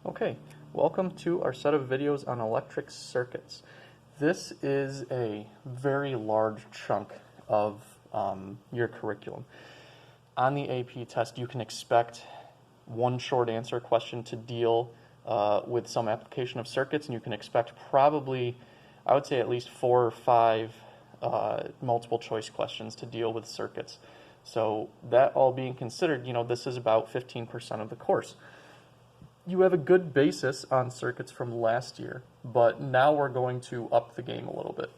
Okay, welcome to our set of videos on electric circuits. This is a very large chunk of your curriculum. On the AP test, you can expect one short answer question to deal with some application of circuits, and you can expect probably, I would say at least 4 or 5 multiple choice questions to deal with circuits. So that all being considered, this is about 15% of the course. You have a good basis on circuits from last year, but now we're going to up the game a little bit.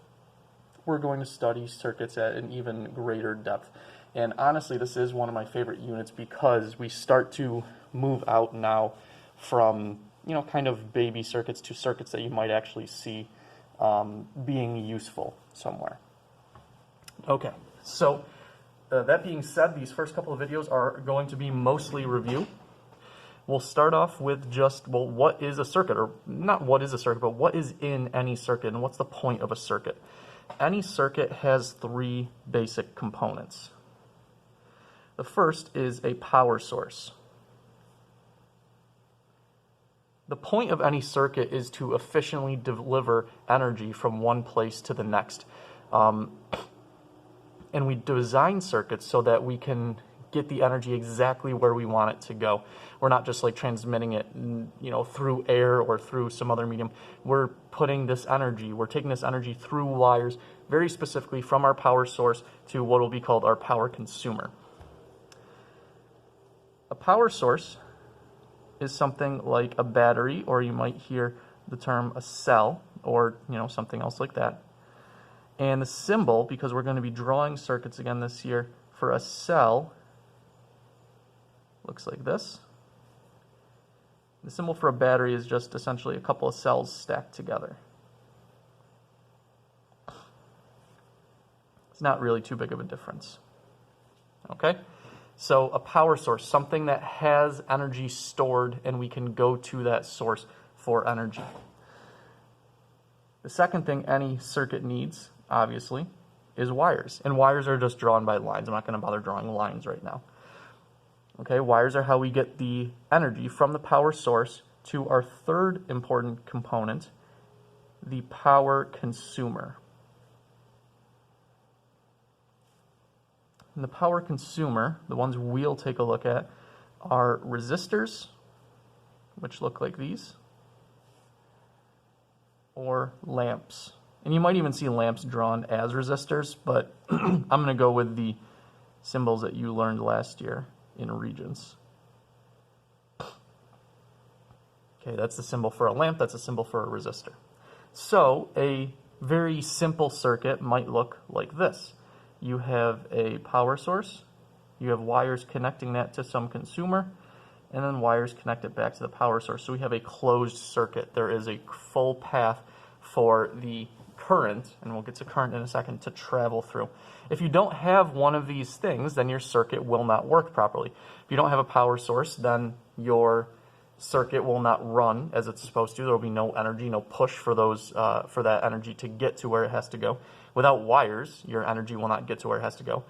We're going to study circuits at an even greater depth. And honestly, this is one of my favorite units because we start to move out now from, kind of baby circuits to circuits that you might actually see being useful somewhere. Okay, so that being said, these first couple of videos are going to be mostly review. We'll start off with just, what is a circuit? Or not what is a circuit, but what is in any circuit and what's the point of a circuit? Any circuit has 3 basic components. The first is a power source. The point of any circuit is to efficiently deliver energy from one place to the next. And we design circuits so that we can get the energy exactly where we want it to go. We're not just like transmitting it, through air or through some other medium. We're taking this energy through wires, very specifically from our power source to what will be called our power consumer. A power source is something like a battery, or you might hear the term a cell, or something else like that. And the symbol, because we're going to be drawing circuits again this year, for a cell looks like this. The symbol for a battery is just essentially a couple of cells stacked together. It's not really too big of a difference. Okay? So a power source, something that has energy stored and we can go to that source for energy. The second thing any circuit needs, obviously, is wires. And wires are just drawn by lines. I'm not going to bother drawing lines right now. Okay, wires are how we get the energy from the power source to our third important component, the power consumer. And the power consumer, the ones we'll take a look at, are resistors, which look like these, or lamps. And you might even see lamps drawn as resistors, but I'm going to go with the symbols that you learned last year in regions. Okay, that's the symbol for a lamp, that's a symbol for a resistor. So a very simple circuit might look like this. You have a power source, you have wires connecting that to some consumer, and then wires connect it back to the power source. So we have a closed circuit. There is a full path for the current, and we'll get to current in a second, to travel through. If you don't have one of these things, then your circuit will not work properly. If you don't have a power source, then your circuit will not run as it's supposed to. There will be no energy, no push for that energy to get to where it has to go. Without wires, your energy will not get to where it has to go.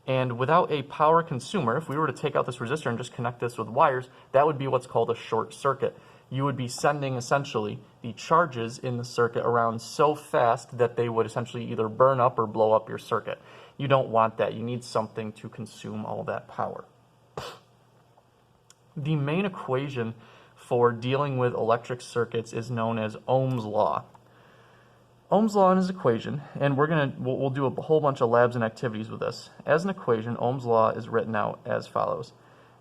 And without a power consumer, if we were to take out this resistor and just connect this with wires, that would be what's called a short circuit. You would be sending essentially the charges in the circuit around so fast that they would essentially either burn up or blow up your circuit. You don't want that. You need something to consume all that power. The main equation for dealing with electric circuits is known as Ohm's law. Ohm's law is an equation, and we'll do a whole bunch of labs and activities with this. As an equation, Ohm's law is written out as follows.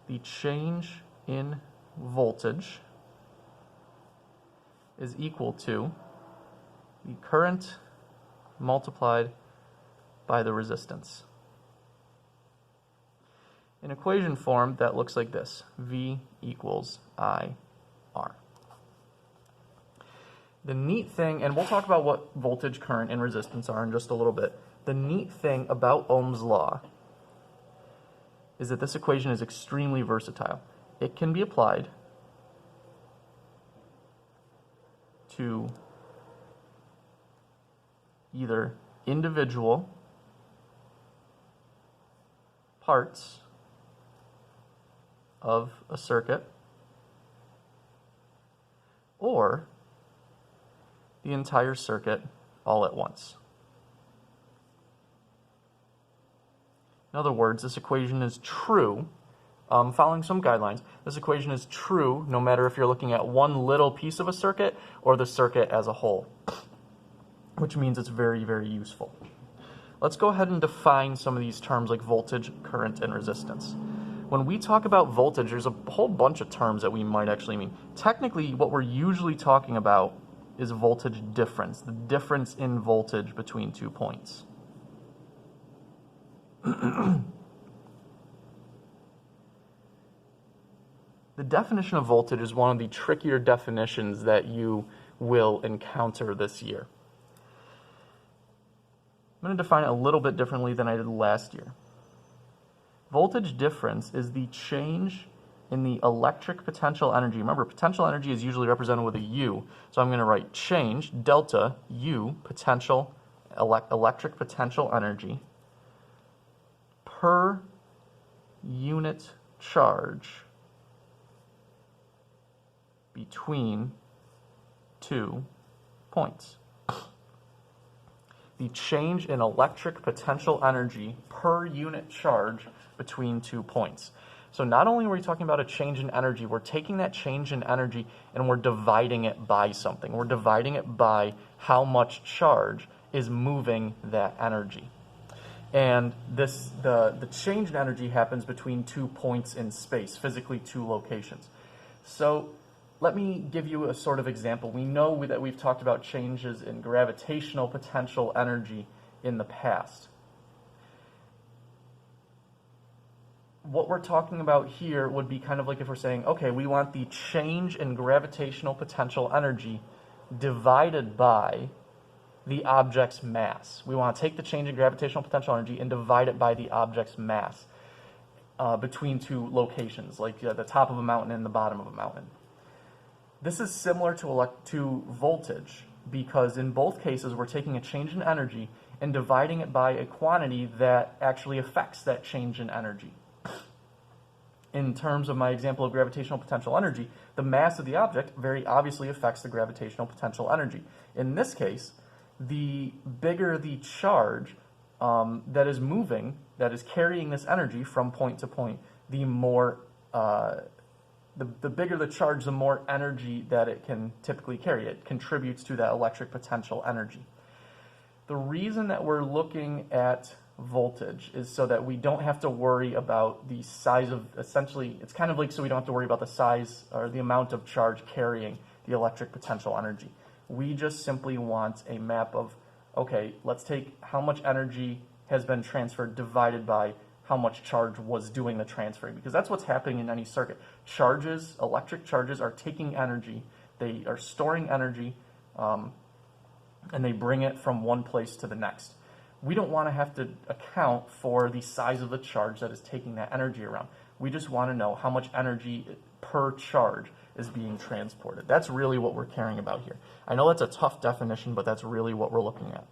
The change in voltage is equal to the current multiplied by the resistance. In equation form, that looks like this. V equals IR. The neat thing, and we'll talk about what voltage, current, and resistance are in just a little bit. The neat thing about Ohm's law is that this equation is extremely versatile. It can be applied to either individual parts of a circuit, or the entire circuit all at once. In other words, this equation is true, following some guidelines. This equation is true no matter if you're looking at one little piece of a circuit or the circuit as a whole, which means it's very, very useful. Let's go ahead and define some of these terms like voltage, current, and resistance. When we talk about voltage, there's a whole bunch of terms that we might actually mean. Technically, what we're usually talking about is voltage difference, the difference in voltage between 2 points. The definition of voltage is one of the trickier definitions that you will encounter this year. I'm going to define it a little bit differently than I did last year. Voltage difference is the change in the electric potential energy. Remember, potential energy is usually represented with a U, so I'm going to write change, delta, U, potential, electric potential energy, per unit charge between 2 points. The change in electric potential energy per unit charge between 2 points. So not only are we talking about a change in energy, we're taking that change in energy and we're dividing it by something. We're dividing it by how much charge is moving that energy. And the change in energy happens between 2 points in space, physically 2 locations. So let me give you a sort of example. We know that we've talked about changes in gravitational potential energy in the past. What we're talking about here would be kind of like if we're saying, okay, we want the change in gravitational potential energy divided by the object's mass. We want to take the change in gravitational potential energy and divide it by the object's mass between 2 locations, like the top of a mountain and the bottom of a mountain. This is similar to voltage because in both cases we're taking a change in energy and dividing it by a quantity that actually affects that change in energy. In terms of my example of gravitational potential energy, the mass of the object very obviously affects the gravitational potential energy. In this case, the bigger the charge that is moving, that is carrying this energy from point to point, the more the bigger the charge, the more energy that it can typically carry. It contributes to that electric potential energy. The reason that we're looking at voltage is so that we don't have to worry about the size of, essentially, it's kind of like so we don't have to worry about the size or the amount of charge carrying the electric potential energy. We just simply want a map of, okay, let's take how much energy has been transferred divided by how much charge was doing the transferring, because that's what's happening in any circuit. Charges, electric charges, are taking energy, they are storing energy, and they bring it from one place to the next. We don't want to have to account for the size of the charge that is taking that energy around. We just want to know how much energy per charge is being transported. That's really what we're caring about here. I know that's a tough definition, but that's really what we're looking at.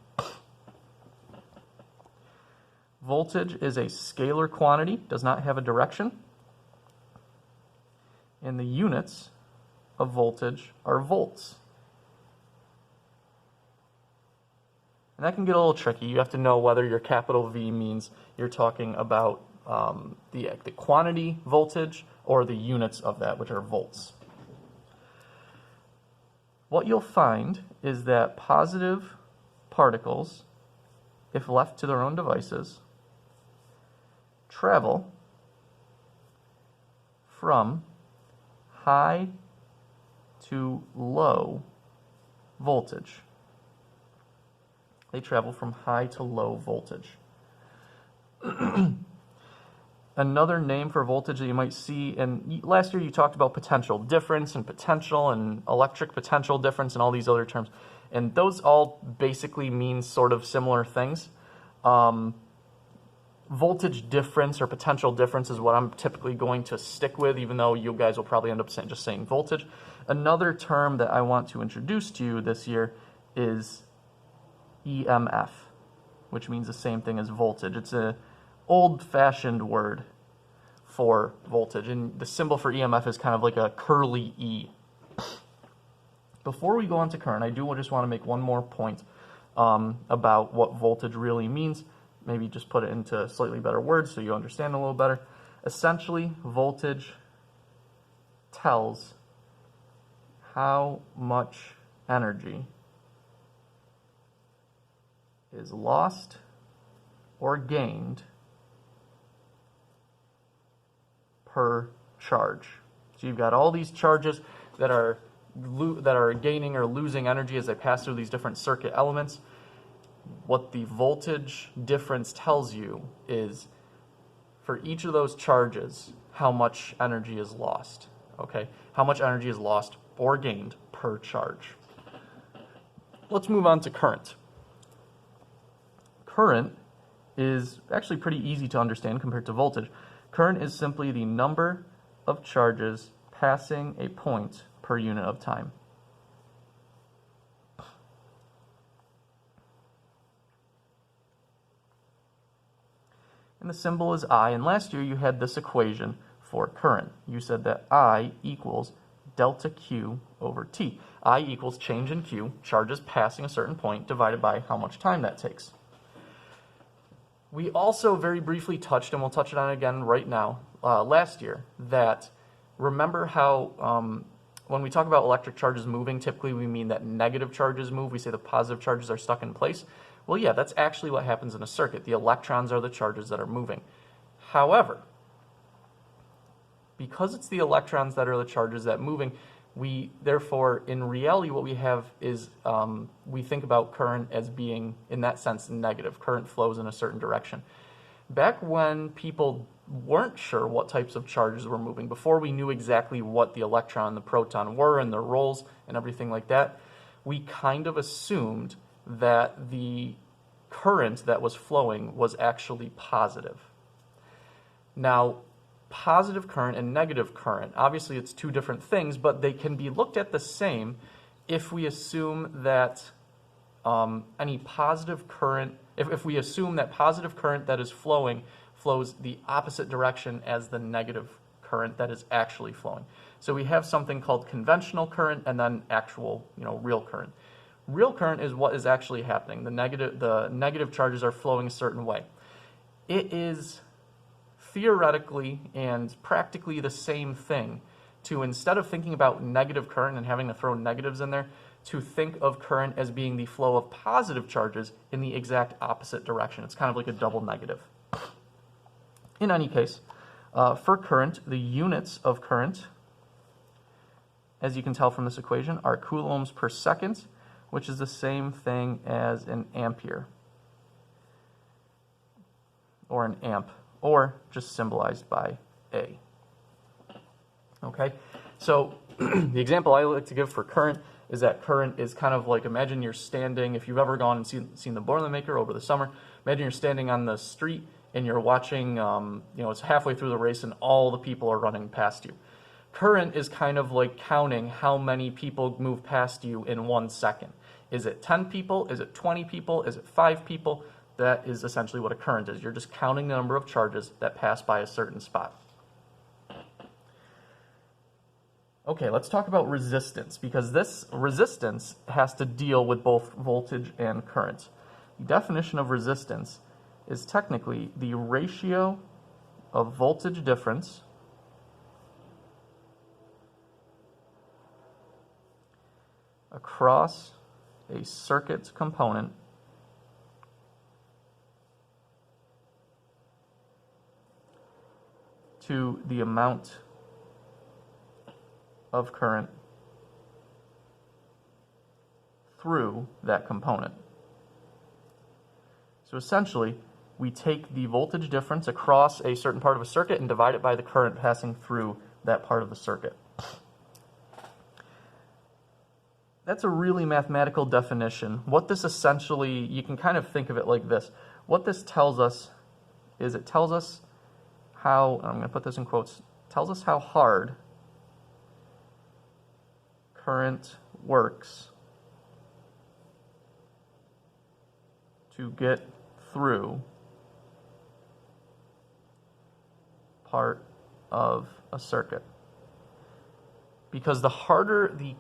Voltage is a scalar quantity, does not have a direction, and the units of voltage are volts. And that can get a little tricky. You have to know whether your capital V means you're talking about the quantity voltage or the units of that, which are volts. What you'll find is that positive particles, if left to their own devices, travel from high to low voltage. They travel from high to low voltage. Another name for voltage that you might see, and last year you talked about potential difference and electric potential difference and all these other terms, and those all basically mean sort of similar things. Voltage difference or potential difference is what I'm typically going to stick with, even though you guys will probably end up just saying voltage. Another term that I want to introduce to you this year is EMF, which means the same thing as voltage. It's an old-fashioned word for voltage, and the symbol for EMF is kind of like a curly E. Before we go on to current, I do just want to make one more point about what voltage really means. Maybe just put it into slightly better words so you understand a little better. Essentially, voltage tells how much energy is lost or gained per charge. So you've got all these charges that are gaining or losing energy as they pass through these different circuit elements. What the voltage difference tells you is for each of those charges how much energy is lost. Okay, how much energy is lost or gained per charge. Let's move on to current. Current is actually pretty easy to understand compared to voltage. Current is simply the number of charges passing a point per unit of time. And the symbol is I, and last year you had this equation for current. You said that I equals delta Q over T. I equals change in Q, charges passing a certain point, divided by how much time that takes. We also very briefly touched, and we'll touch it on again right now, last year, that remember how when we talk about electric charges moving, typically we mean that negative charges move. We say the positive charges are stuck in place. Well, yeah, that's actually what happens in a circuit. The electrons are the charges that are moving. However, because it's the electrons that are the charges that are moving, therefore, in reality, what we have is we think about current as being, in that sense, negative. Current flows in a certain direction. Back when people weren't sure what types of charges were moving, before we knew exactly what the electron and the proton were and their roles and everything like that, we kind of assumed that the current that was flowing was actually positive. Now, positive current and negative current, obviously it's two different things, but they can be looked at the same if we assume that any positive current, if we assume that positive current that is flowing flows the opposite direction as the negative current that is actually flowing. So we have something called conventional current and then actual, real current. Real current is what is actually happening. The negative charges are flowing a certain way. It is theoretically and practically the same thing to, instead of thinking about negative current and having to throw negatives in there, to think of current as being the flow of positive charges in the exact opposite direction. It's kind of like a double negative. In any case, for current, the units of current, as you can tell from this equation, are coulombs per second, which is the same thing as an ampere, or an amp, or just symbolized by A. Okay, so the example I like to give for current is that current is kind of like, imagine you're standing, if you've ever gone and seen the Boilermaker over the summer, imagine you're standing on the street and you're watching, it's halfway through the race and all the people are running past you. Current is kind of like counting how many people move past you in 1 second. Is it 10 people? Is it 20 people? Is it 5 people? That is essentially what a current is. You're just counting the number of charges that pass by a certain spot. Okay, let's talk about resistance, because this resistance has to deal with both voltage and current. The definition of resistance is technically the ratio of voltage difference across a circuit's component to the amount of current through that component. So essentially, we take the voltage difference across a certain part of a circuit and divide it by the current passing through that part of the circuit. That's a really mathematical definition. What this essentially, you can kind of think of it like this. What this tells us is it tells us how, I'm going to put this in quotes, tells us how hard current works to get through part of a circuit. Because the harder the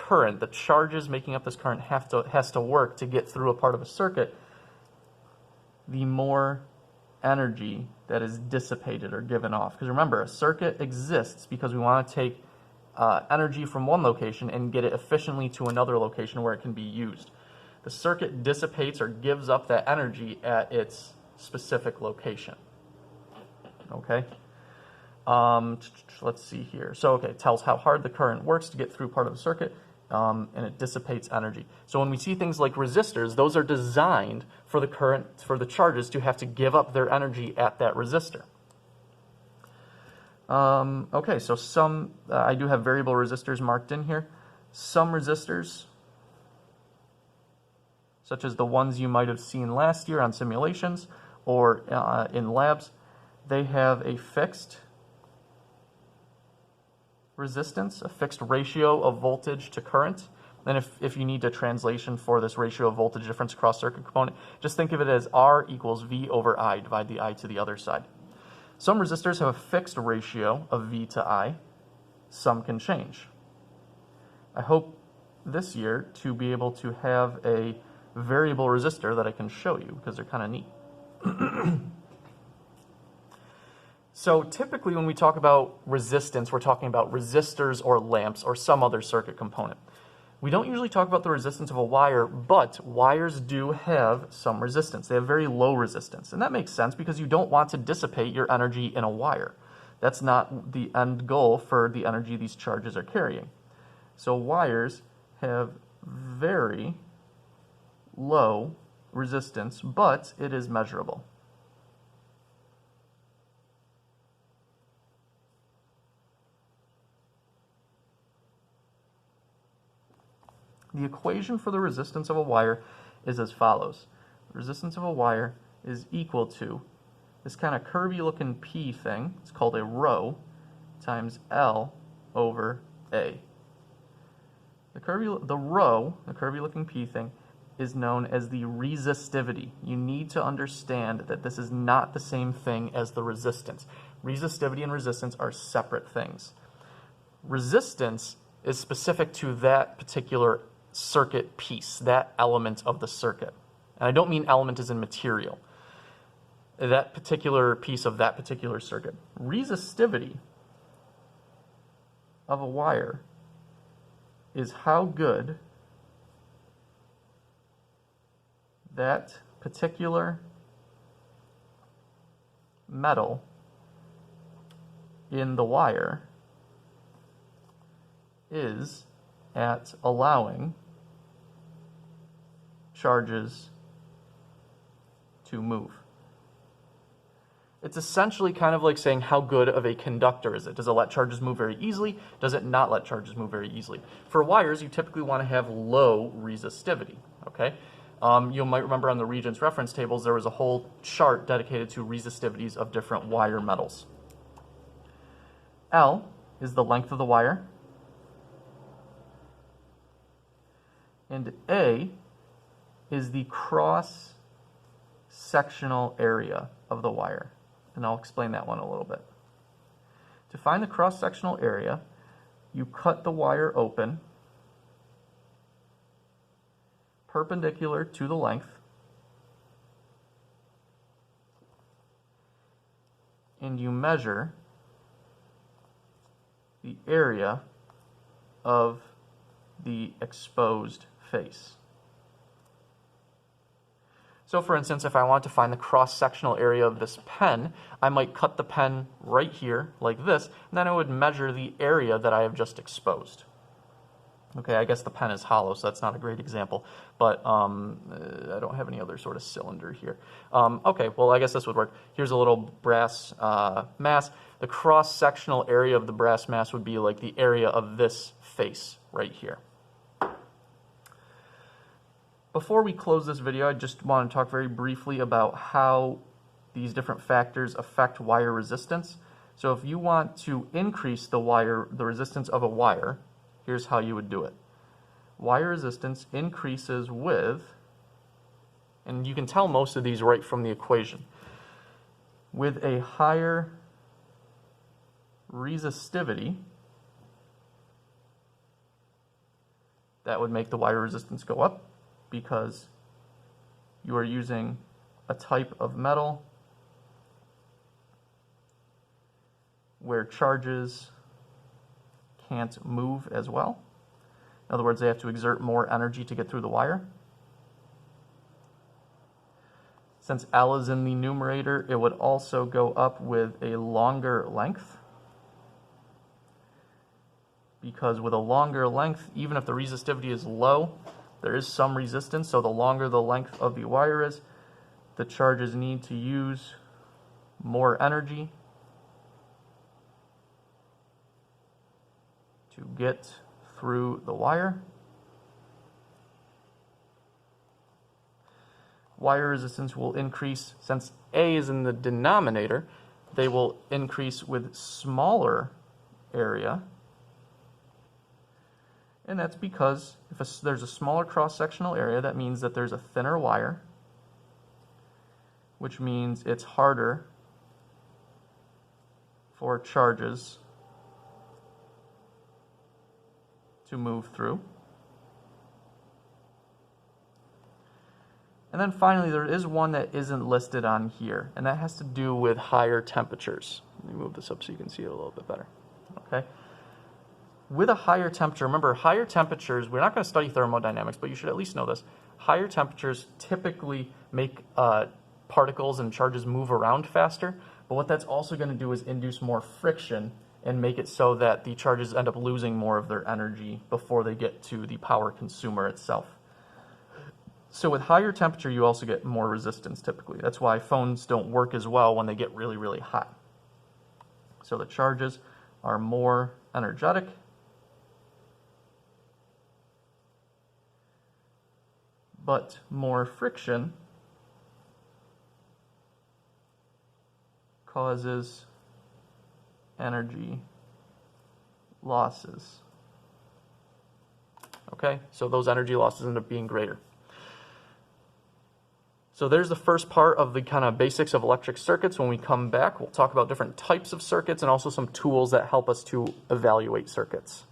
current, the charges making up this current has to work to get through a part of a circuit, the more energy that is dissipated or given off. Because remember, a circuit exists because we want to take energy from one location and get it efficiently to another location where it can be used. The circuit dissipates or gives up that energy at its specific location. Okay? Let's see here. So, okay, it tells how hard the current works to get through part of the circuit, and it dissipates energy. So when we see things like resistors, those are designed for the current, for the charges to have to give up their energy at that resistor. Okay, so some, I do have variable resistors marked in here. Some resistors, such as the ones you might have seen last year on simulations or in labs, they have a fixed resistance, a fixed ratio of voltage to current. And if you need a translation for this ratio of voltage difference across circuit component, just think of it as R equals V over I. Divide the I to the other side. Some resistors have a fixed ratio of V to I. Some can change. I hope this year to be able to have a variable resistor that I can show you because they're kind of neat. So typically when we talk about resistance, we're talking about resistors or lamps or some other circuit component. We don't usually talk about the resistance of a wire, but wires do have some resistance. They have very low resistance. And that makes sense because you don't want to dissipate your energy in a wire. That's not the end goal for the energy these charges are carrying. So wires have very low resistance, but it is measurable. The equation for the resistance of a wire is as follows. The resistance of a wire is equal to this kind of curvy looking P thing, it's called a rho, times L over A. The rho, the curvy looking P thing, is known as the resistivity. You need to understand that this is not the same thing as the resistance. Resistivity and resistance are separate things. Resistance is specific to that particular circuit piece, that element of the circuit. And I don't mean element as in material. That particular piece of that particular circuit. Resistivity of a wire is how good that particular metal in the wire is at allowing charges to move. It's essentially kind of like saying how good of a conductor is it? Does it let charges move very easily? Does it not let charges move very easily? For wires, you typically want to have low resistivity, okay? You might remember on the Regents reference tables, there was a whole chart dedicated to resistivities of different wire metals. L is the length of the wire, and A is the cross-sectional area of the wire. And I'll explain that one a little bit. To find the cross-sectional area, you cut the wire open perpendicular to the length, and you measure the area of the exposed face. So for instance, if I want to find the cross-sectional area of this pen, I might cut the pen right here like this, and then I would measure the area that I have just exposed. Okay, I guess the pen is hollow, so that's not a great example, but I don't have any other sort of cylinder here. Okay, well, I guess this would work. Here's a little brass mass. The cross-sectional area of the brass mass would be like the area of this face right here. Before we close this video, I just want to talk very briefly about how these different factors affect wire resistance. So if you want to increase the resistance of a wire, here's how you would do it. Wire resistance increases with, and you can tell most of these right from the equation, with a higher resistivity that would make the wire resistance go up because you are using a type of metal where charges can't move as well. In other words, they have to exert more energy to get through the wire. Since L is in the numerator, it would also go up with a longer length, because with a longer length, even if the resistivity is low, there is some resistance, so the longer the length of the wire is, the charges need to use more energy to get through the wire. Wire resistance will increase, since A is in the denominator, they will increase with smaller area. And that's because if there's a smaller cross-sectional area, that means that there's a thinner wire, which means it's harder for charges to move through. And then finally, there is one that isn't listed on here, and that has to do with higher temperatures. Let me move this up so you can see it a little bit better. Okay. With a higher temperature, remember, higher temperatures, we're not going to study thermodynamics, but you should at least know this. Higher temperatures typically make particles and charges move around faster, but what that's also going to do is induce more friction and make it so that the charges end up losing more of their energy before they get to the power consumer itself. So with higher temperature, you also get more resistance typically. That's why phones don't work as well when they get really, really hot. So the charges are more energetic. But more friction causes energy losses. Okay, so those energy losses end up being greater. So there's the first part of the kind of basics of electric circuits. When we come back, we'll talk about different types of circuits and also some tools that help us to evaluate circuits.